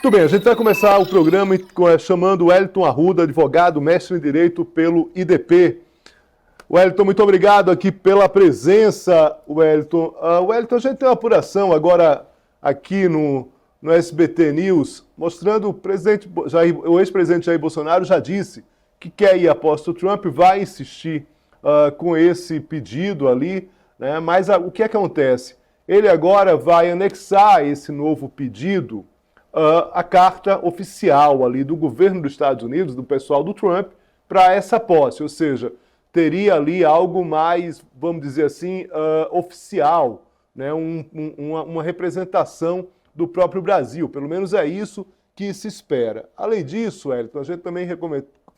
Muito bem, a gente vai começar o programa chamando o Wellington Arruda, advogado, mestre em Direito pelo IDP. Wellington, muito obrigado aqui pela presença, Wellington. Wellington, a gente tem uma apuração agora aqui no SBT News, mostrando o ex-presidente Jair Bolsonaro já disse que quer ir após o Trump, vai insistir com esse pedido ali, né? Mas o que acontece? Ele agora vai anexar esse novo pedido a carta oficial ali do governo dos Estados Unidos, do pessoal do Trump, para essa posse, ou seja, teria ali algo mais, vamos dizer assim, oficial, né? Uma representação do próprio Brasil, pelo menos é isso que se espera. Além disso, Wellington, a gente também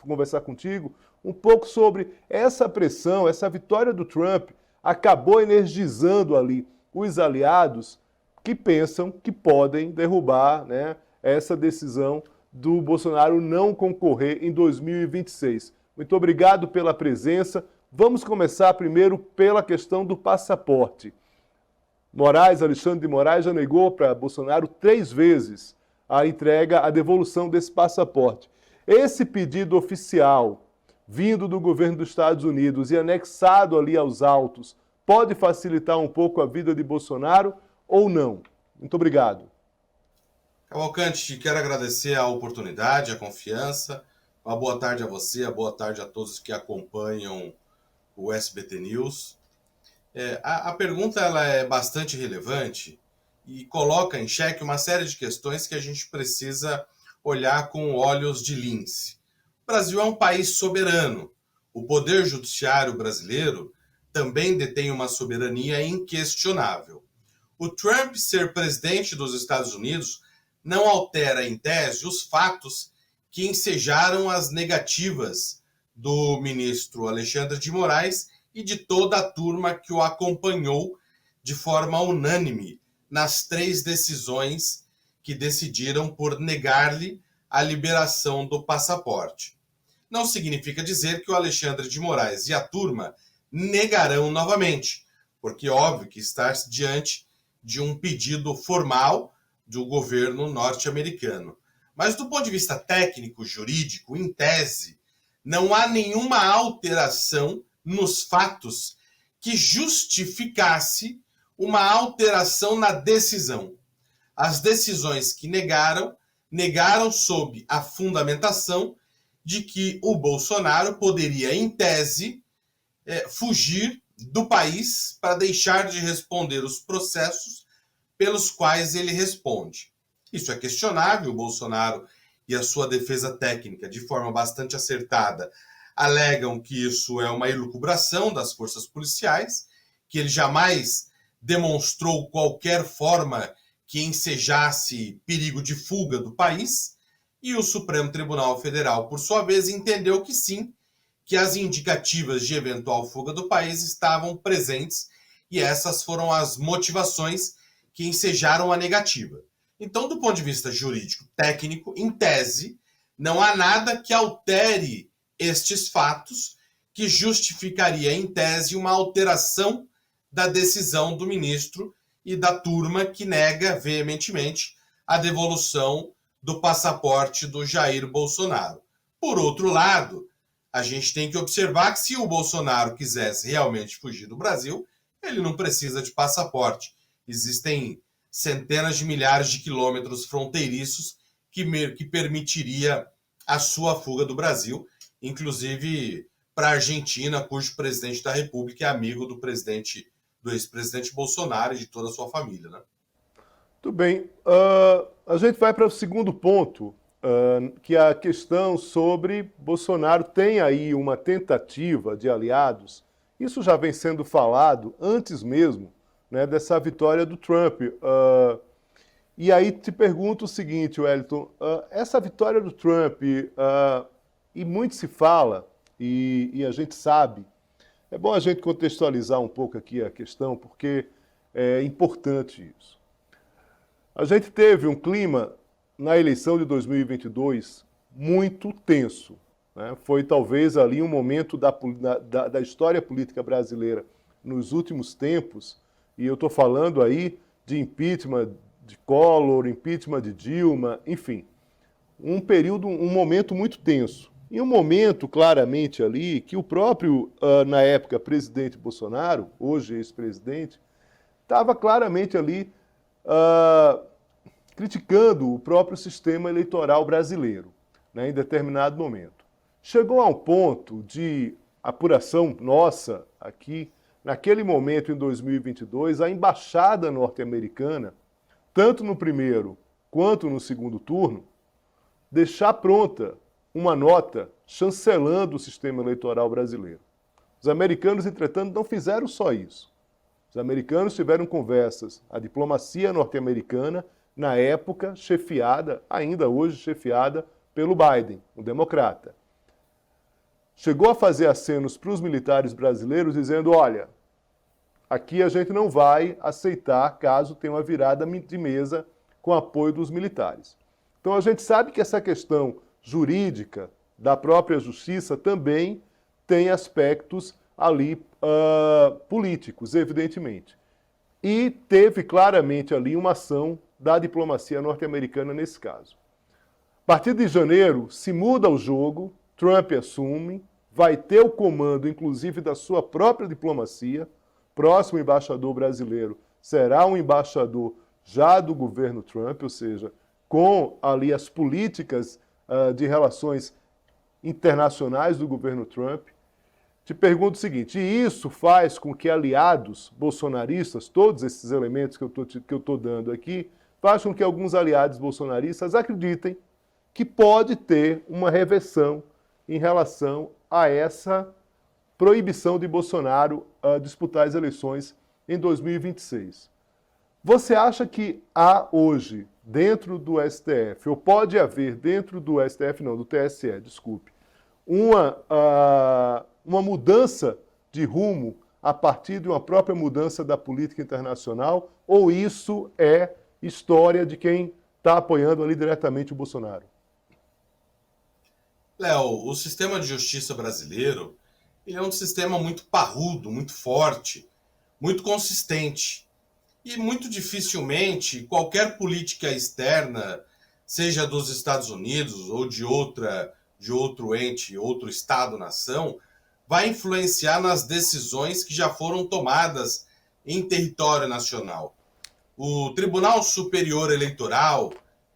conversar contigo um pouco sobre essa pressão, essa vitória do Trump acabou energizando ali os aliados que pensam que podem derrubar, né, essa decisão do Bolsonaro não concorrer em 2026. Muito obrigado pela presença. Vamos começar primeiro pela questão do passaporte. Alexandre de Moraes já negou para Bolsonaro 3 vezes a devolução desse passaporte. Esse pedido oficial, vindo do governo dos Estados Unidos e anexado ali aos autos, pode facilitar um pouco a vida de Bolsonaro ou não? Muito obrigado. Cavalcante, quero agradecer a oportunidade, a confiança. Uma boa tarde a você, uma boa tarde a todos que acompanham o SBT News. A pergunta ela é bastante relevante e coloca em xeque uma série de questões que a gente precisa olhar com olhos de lince. O Brasil é um país soberano. O Poder Judiciário brasileiro também detém uma soberania inquestionável. O Trump ser presidente dos Estados Unidos não altera, em tese, os fatos que ensejaram as negativas do ministro Alexandre de Moraes e de toda a turma que o acompanhou de forma unânime nas 3 decisões que decidiram por negar-lhe a liberação do passaporte. Não significa dizer que o Alexandre de Moraes e a turma negarão novamente, porque óbvio que está diante de um pedido formal do governo norte-americano. Mas do ponto de vista técnico, jurídico, em tese, não há nenhuma alteração nos fatos que justificasse uma alteração na decisão. As decisões que negaram sob a fundamentação de que o Bolsonaro poderia, em tese, fugir do país para deixar de responder os processos pelos quais ele responde. Isso é questionável. O Bolsonaro e a sua defesa técnica, de forma bastante acertada, alegam que isso é uma elucubração das forças policiais, que ele jamais demonstrou qualquer forma que ensejasse perigo de fuga do país, e o Supremo Tribunal Federal, por sua vez, entendeu que sim, que as indicativas de eventual fuga do país estavam presentes, e essas foram as motivações que ensejaram a negativa. Então, do ponto de vista jurídico técnico, em tese, não há nada que altere estes fatos que justificaria, em tese, uma alteração da decisão do ministro e da turma que nega veementemente a devolução do passaporte do Jair Bolsonaro. Por outro lado, a gente tem que observar que se o Bolsonaro quisesse realmente fugir do Brasil, ele não precisa de passaporte. Existem centenas de milhares de quilômetros fronteiriços que permitiria a sua fuga do Brasil, inclusive para a Argentina, cujo presidente da República é amigo do ex-presidente Bolsonaro e de toda a sua família, né? Tudo bem. A gente vai para o segundo ponto, que é a questão sobre Bolsonaro tem aí uma tentativa de aliados. Isso já vem sendo falado antes mesmo, né, dessa vitória do Trump. E aí te pergunto o seguinte, Wellington, essa vitória do Trump, e muito se fala, e a gente sabe, é bom a gente contextualizar um pouco aqui a questão, porque é importante isso. A gente teve um clima na eleição de 2022 muito tenso, né? Foi talvez ali um momento da história política brasileira nos últimos tempos, e eu estou falando aí de impeachment de Collor, impeachment de Dilma, enfim. Um período, um momento muito tenso. E um momento, claramente, ali, que o próprio, na época, presidente Bolsonaro, hoje ex-presidente, estava claramente ali criticando o próprio sistema eleitoral brasileiro, né, em determinado momento. Chegou a um ponto de apuração nossa aqui, naquele momento, em 2022, a embaixada norte-americana, tanto no primeiro quanto no segundo turno, deixar pronta uma nota chancelando o sistema eleitoral brasileiro. Os americanos, entretanto, não fizeram só isso. Os americanos tiveram conversas, a diplomacia norte-americana, na época, chefiada, ainda hoje chefiada, pelo Biden, um democrata. Chegou a fazer acenos para os militares brasileiros dizendo, olha, aqui a gente não vai aceitar caso tenha uma virada de mesa com apoio dos militares. Então a gente sabe que essa questão jurídica da própria justiça também tem aspectos ali políticos, evidentemente. E teve claramente ali uma ação da diplomacia norte-americana nesse caso. A partir de janeiro, se muda o jogo, Trump assume, vai ter o comando, inclusive, da sua própria diplomacia. Próximo embaixador brasileiro será um embaixador já do governo Trump, ou seja, com ali as políticas de relações internacionais do governo Trump. Te pergunto o seguinte, e isso faz com que aliados bolsonaristas, todos esses elementos que eu estou dando aqui, faz com que alguns aliados bolsonaristas acreditem que pode ter uma reversão em relação a essa proibição de Bolsonaro disputar as eleições em 2026. Você acha que há hoje, dentro do STF, ou pode haver dentro do STF, não, do TSE, desculpe, uma mudança de rumo a partir de uma própria mudança da política internacional, ou isso é história de quem está apoiando ali diretamente o Bolsonaro? Léo, o sistema de justiça brasileiro ele é um sistema muito parrudo, muito forte, muito consistente. E muito dificilmente qualquer política externa, seja dos Estados Unidos ou de outro ente, outro Estado-nação, vai influenciar nas decisões que já foram tomadas em território nacional. O Tribunal Superior Eleitoral,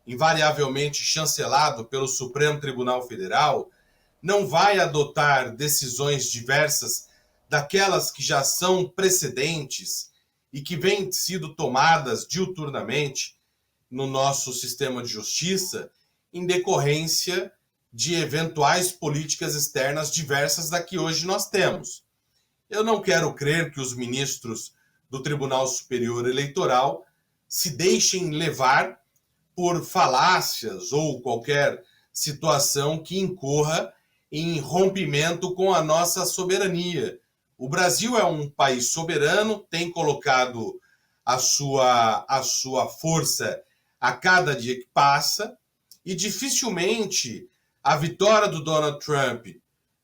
invariavelmente chancelado pelo Supremo Tribunal Federal, não vai adotar decisões diversas daquelas que já são precedentes e que vêm sido tomadas diuturnamente no nosso sistema de justiça em decorrência de eventuais políticas externas diversas da que hoje nós temos. Eu não quero crer que os ministros do Tribunal Superior Eleitoral se deixem levar por falácias ou qualquer situação que incorra em rompimento com a nossa soberania. O Brasil é um país soberano, tem colocado a sua força a cada dia que passa, e dificilmente a vitória do Donald Trump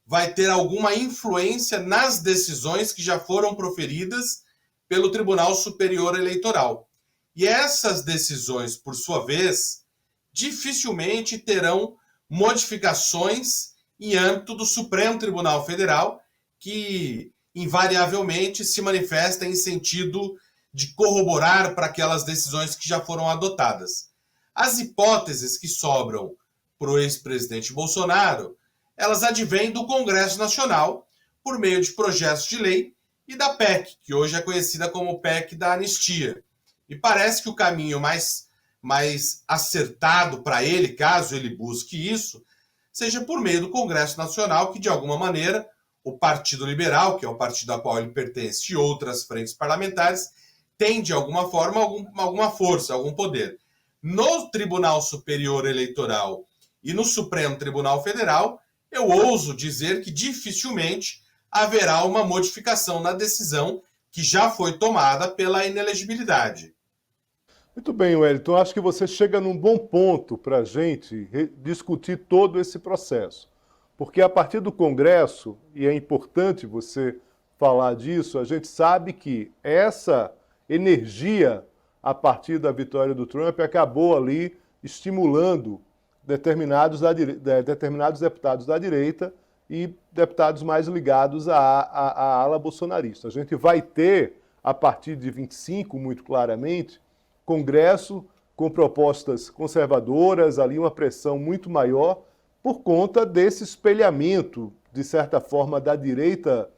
vai ter alguma influência nas decisões que já foram proferidas pelo Tribunal Superior Eleitoral. E essas decisões, por sua vez, dificilmente terão modificações em âmbito do Supremo Tribunal Federal, que invariavelmente se manifesta em sentido de corroborar para aquelas decisões que já foram adotadas. As hipóteses que sobram para o ex-presidente Bolsonaro, elas advêm do Congresso Nacional por meio de projetos de lei e da PEC, que hoje é conhecida como PEC da anistia. E parece que o caminho mais acertado para ele, caso ele busque isso, seja por meio do Congresso Nacional, que de alguma maneira o Partido Liberal, que é o partido ao qual ele pertence, e outras frentes parlamentares, tem de alguma forma alguma força, algum poder. No Tribunal Superior Eleitoral e no Supremo Tribunal Federal, eu ouso dizer que dificilmente haverá uma modificação na decisão que já foi tomada pela inelegibilidade. Muito bem, Wellington. Acho que você chega num bom ponto para a gente discutir todo esse processo. Porque a partir do Congresso, e é importante você falar disso, a gente sabe que essa energia a partir da vitória do Trump, acabou ali estimulando determinados deputados da direita e deputados mais ligados à ala bolsonarista. A gente vai ter, a partir de 25, muito claramente, Congresso com propostas conservadoras, ali uma pressão muito maior, por conta desse espelhamento, de certa forma, da direita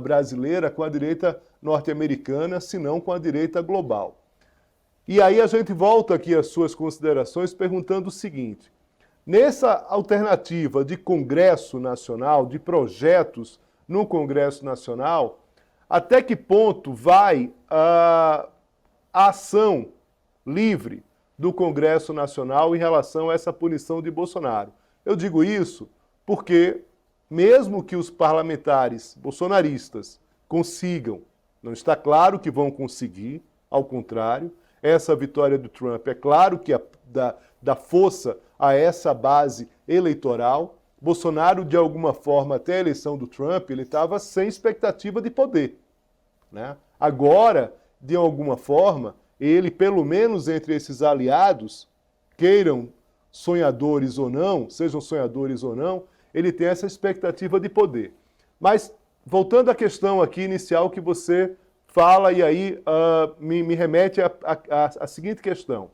brasileira com a direita norte-americana, se não com a direita global. E aí a gente volta aqui às suas considerações perguntando o seguinte: nessa alternativa de Congresso Nacional, de projetos no Congresso Nacional, até que ponto vai a ação livre do Congresso Nacional em relação a essa punição de Bolsonaro? Eu digo isso porque, mesmo que os parlamentares bolsonaristas consigam, não está claro que vão conseguir, ao contrário, essa vitória do Trump é claro que dá força a essa base eleitoral. Bolsonaro, de alguma forma, até a eleição do Trump, ele estava sem expectativa de poder, né? Agora, de alguma forma, ele, pelo menos entre esses aliados, queiram sonhadores ou não, sejam sonhadores ou não, ele tem essa expectativa de poder. Mas, voltando à questão aqui inicial que você fala, e aí me remete à seguinte questão.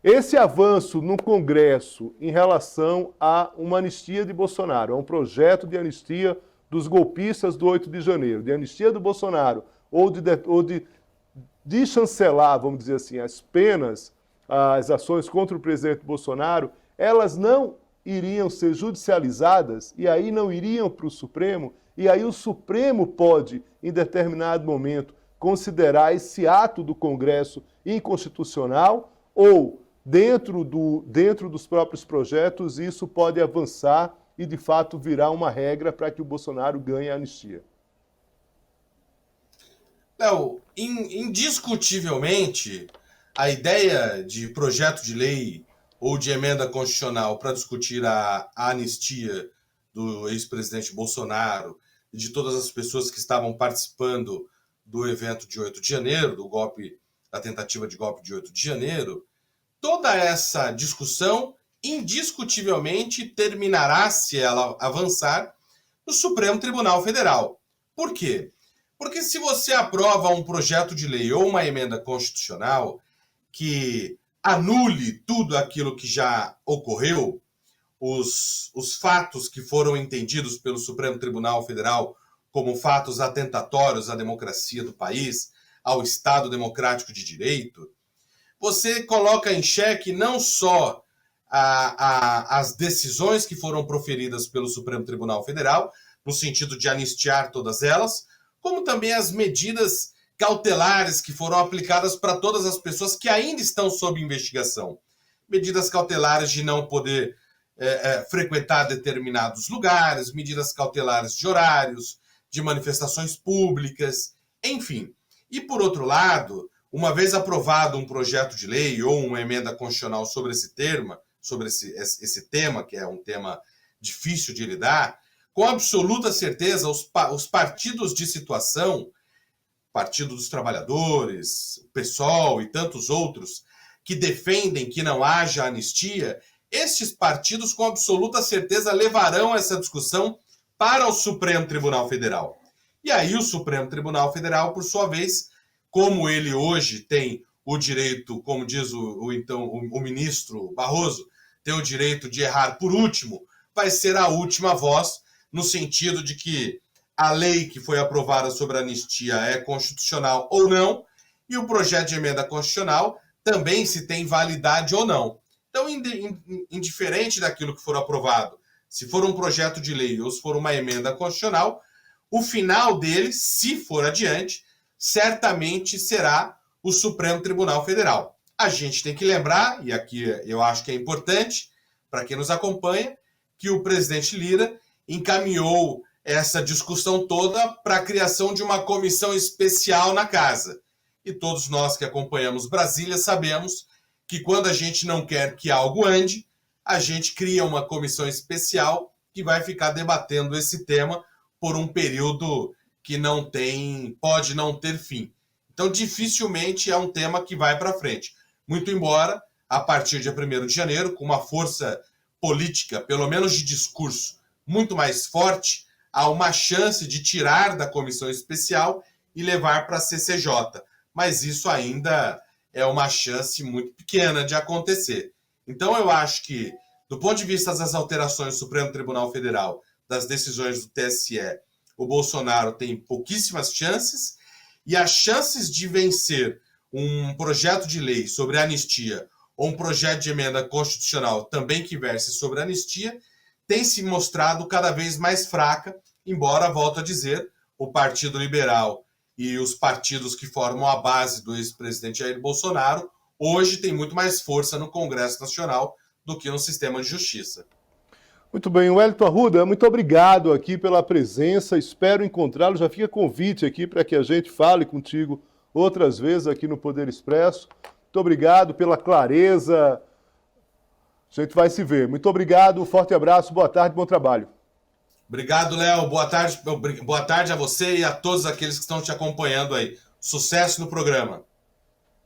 Esse avanço no Congresso em relação a uma anistia de Bolsonaro, a um projeto de anistia dos golpistas do 8 de janeiro, de anistia do Bolsonaro, ou de chancelar, vamos dizer assim, as penas, as ações contra o presidente Bolsonaro, elas não iriam ser judicializadas e aí não iriam para o Supremo, e aí o Supremo pode, em determinado momento, considerar esse ato do Congresso inconstitucional, ou dentro dos próprios projetos isso pode avançar e de fato virar uma regra para que o Bolsonaro ganhe a anistia. Léo, indiscutivelmente, a ideia de projeto de lei ou de emenda constitucional para discutir a anistia do ex-presidente Bolsonaro e de todas as pessoas que estavam participando do evento de 8 de janeiro, da tentativa de golpe de 8 de janeiro, toda essa discussão indiscutivelmente terminará, se ela avançar, no Supremo Tribunal Federal. Por quê? Porque se você aprova um projeto de lei ou uma emenda constitucional que anule tudo aquilo que já ocorreu, os fatos que foram entendidos pelo Supremo Tribunal Federal como fatos atentatórios à democracia do país, ao Estado Democrático de Direito, você coloca em xeque não só as decisões que foram proferidas pelo Supremo Tribunal Federal, no sentido de anistiar todas elas, como também as medidas cautelares que foram aplicadas para todas as pessoas que ainda estão sob investigação. Medidas cautelares de não poder frequentar determinados lugares, medidas cautelares de horários, de manifestações públicas, enfim. E, por outro lado, uma vez aprovado um projeto de lei ou uma emenda constitucional sobre esse tema, que é um tema difícil de lidar, com absoluta certeza os partidos de situação, Partido dos Trabalhadores, o PSOL e tantos outros, que defendem que não haja anistia, estes partidos com absoluta certeza levarão essa discussão para o Supremo Tribunal Federal. E aí o Supremo Tribunal Federal, por sua vez, como ele hoje tem o direito, como diz o ministro Barroso, tem o direito de errar por último, vai ser a última voz, no sentido de que a lei que foi aprovada sobre a anistia é constitucional ou não, e o projeto de emenda constitucional também se tem validade ou não. Então, indiferente daquilo que for aprovado, se for um projeto de lei ou se for uma emenda constitucional, o final dele, se for adiante, certamente será o Supremo Tribunal Federal. A gente tem que lembrar, e aqui eu acho que é importante, para quem nos acompanha, que o presidente Lira encaminhou essa discussão toda para a criação de uma comissão especial na casa. E todos nós que acompanhamos Brasília sabemos que quando a gente não quer que algo ande, a gente cria uma comissão especial que vai ficar debatendo esse tema por um período que pode não ter fim. Então, dificilmente é um tema que vai para frente. Muito embora, a partir de 1º de janeiro, com uma força política, pelo menos de discurso, muito mais forte, há uma chance de tirar da comissão especial e levar para a CCJ. Mas isso ainda é uma chance muito pequena de acontecer. Então, eu acho que, do ponto de vista das alterações do Supremo Tribunal Federal, das decisões do TSE, o Bolsonaro tem pouquíssimas chances, e as chances de vencer um projeto de lei sobre anistia ou um projeto de emenda constitucional também que verse sobre anistia tem se mostrado cada vez mais fraca, embora, volto a dizer, o Partido Liberal e os partidos que formam a base do ex-presidente Jair Bolsonaro hoje têm muito mais força no Congresso Nacional do que no sistema de justiça. Muito bem, Wellington Arruda, muito obrigado aqui pela presença, espero encontrá-lo, já fica convite aqui para que a gente fale contigo outras vezes aqui no Poder Expresso. Muito obrigado pela clareza, a gente vai se ver. Muito obrigado, um forte abraço, boa tarde, bom trabalho. Obrigado, Léo, boa tarde a você e a todos aqueles que estão te acompanhando aí. Sucesso no programa.